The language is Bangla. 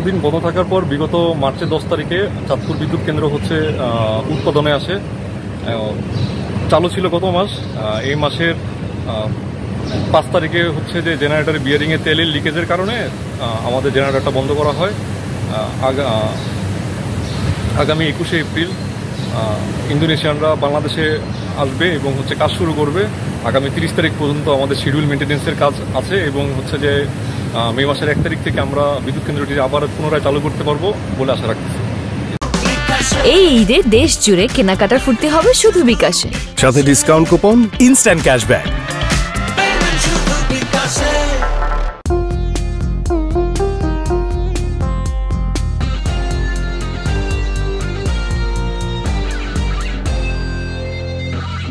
দিন বন্ধ থাকার পর বিগত মার্চের 10 তারিখে চাঁদপুর বিদ্যুৎ কেন্দ্র হচ্ছে উৎপাদনে আসে। চালু ছিল গত মাস। এই মাসের 5 তারিখে হচ্ছে যে জেনারেটরের বিয়ারিংয়ে তেলের লিকেজের কারণে আমাদের জেনারেটরটা বন্ধ করা হয়। আগামী 21শে এপ্রিল ইন্দোনেশিয়ানরা বাংলাদেশে আসবে এবং হচ্ছে কাজ শুরু করবে। আগামী 30 তারিখ পর্যন্ত আমাদের শিডিউল মেনটেন্যান্সের কাজ আছে এবং হচ্ছে যে মে মাসের 1 তারিখ থেকে আমরা বিদ্যুৎ কেন্দ্রটি আবার পুনরায় চালু করতে পারবো বলে আশা রাখতেছি। এই ঈদে দেশ জুড়ে কেনাকাটার ফুর্তি হবে শুধু বিকাশে, সাথে ডিসকাউন্ট কুপন, ইনস্ট্যান্ট ক্যাশব্যাক।